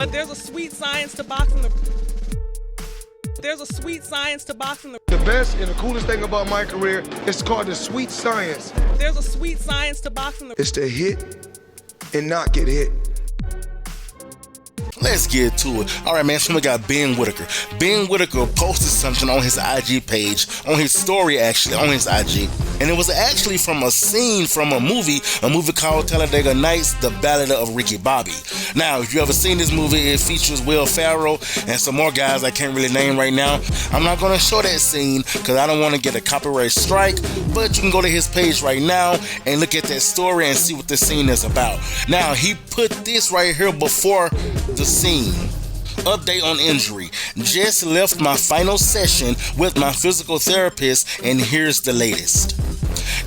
But there's a sweet science to boxing. There's a sweet science to boxing. The best and the coolest thing about my career is called the sweet science. There's a sweet science to boxing. It's to hit and not get hit. Let's get to it. All right, man. So we got Ben Whittaker. Ben Whittaker posted something on his IG page, on his story actually, on his IG. And it was actually from a scene from a movie called Talladega Nights, The Ballad of Ricky Bobby. Now, if you ever seen this movie, it features Will Ferrell and some more guys I can't really name right now. I'm not going to show that scene because I don't want to get a copyright strike, but you can go to his page right now and look at that story and see what the scene is about. Now, he put this right here before the scene. Update on injury. Just left my final session with my physical therapist and here's the latest.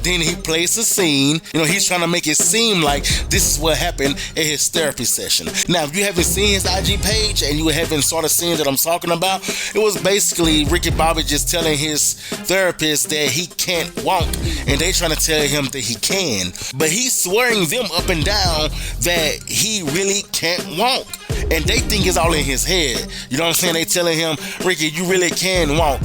Then he plays the scene. He's trying to make it seem like this is what happened at his therapy session. Now, if you haven't seen his IG page and you haven't saw the scene that I'm talking about, it was basically Ricky Bobby just telling his therapist that he can't walk, and they trying to tell him that he can. But he's swearing them up and down that he really can't walk. And they think it's all in his head. You know what I'm saying? They telling him, Ricky, you really can walk.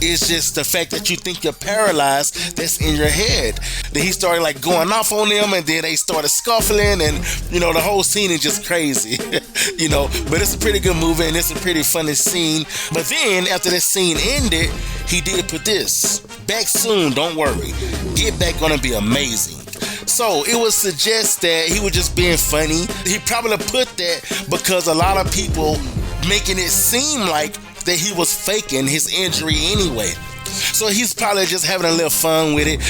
It's just the fact that you think you're paralyzed that's in your head. Then he started going off on them, and then they started scuffling, and the whole scene is just crazy. But it's a pretty good movie and it's a pretty funny scene. But then after the scene ended, he did put this: back soon, don't worry. Get back gonna be amazing. So it would suggest that he was just being funny. He probably put that because a lot of people making it seem like that he was faking his injury anyway. So he's probably just having a little fun with it,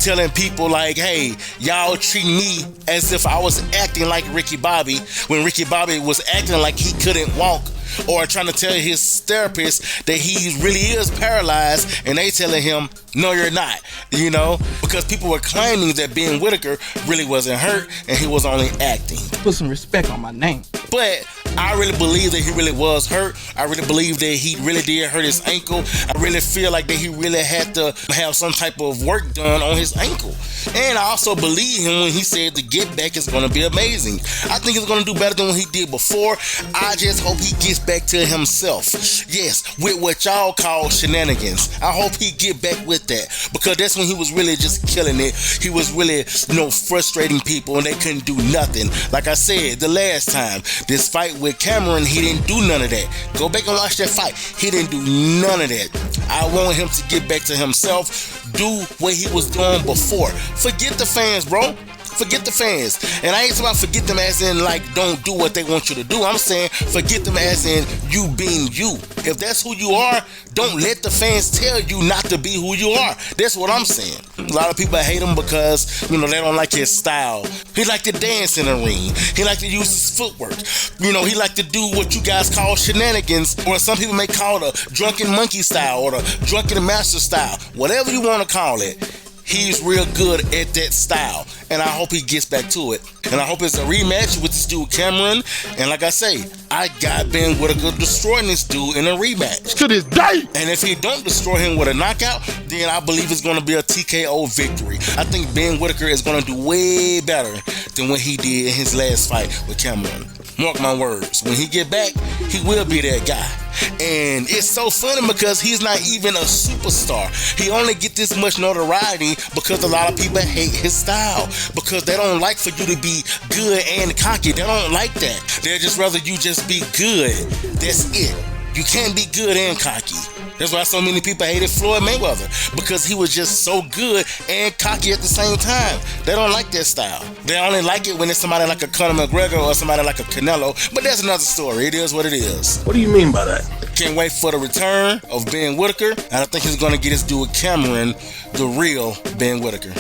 telling people hey, y'all treat me as if I was acting like Ricky Bobby when Ricky Bobby was acting like he couldn't walk, or trying to tell his therapist that he really is paralyzed, and they telling him, no, you're not, because people were claiming that Ben Whittaker really wasn't hurt and he was only acting. Put some respect on my name. But I really believe that he really was hurt. I really believe that he really did hurt his ankle. I really feel like that he really had to have some type of work done on his ankle. And I also believe him when he said the get back is going to be amazing. I think he's going to do better than what he did before. I just hope he gets back to himself. Yes, with what y'all call shenanigans. I hope he get back with that, because that's when he was really just killing it. He was really, frustrating people and they couldn't do nothing. Like I said the last time, this fight with Cameron, he didn't do none of that. Go back and watch that fight. He didn't do none of that. I want him to get back to himself, do what he was doing before. Forget the fans, bro. Forget the fans. And I ain't talking about forget them as in don't do what they want you to do. I'm saying forget them as in you being you. If that's who you are, don't let the fans tell you not to be who you are. That's what I'm saying. A lot of people hate him because, they don't like his style. He like to dance in the ring. He like to use his footwork. He like to do what you guys call shenanigans, or some people may call the drunken monkey style or the drunken master style. Whatever you want to call it. He's real good at that style, and I hope he gets back to it. And I hope it's a rematch with this dude Cameron. And like I say, I got Ben Whittaker destroying this dude in a rematch To this day! And if he don't destroy him with a knockout, then I believe it's going to be a TKO victory. I think Ben Whittaker is going to do way better than what he did in his last fight with Cameron. Mark my words. When he get back, he will be that guy. And it's so funny because he's not even a superstar. He only get this much notoriety because a lot of people hate his style, because they don't like for you to be good and cocky. They don't like that. They'd just rather you just be good. That's it. You can't be good and cocky. That's why so many people hated Floyd Mayweather, because he was just so good and cocky at the same time. They don't like that style. They only like it when it's somebody like a Conor McGregor or somebody like a Canelo, but that's another story. It is what it is. What do you mean by that? Can't wait for the return of Ben Whittaker, and I think he's going to get his dude Cameron, the real Ben Whittaker.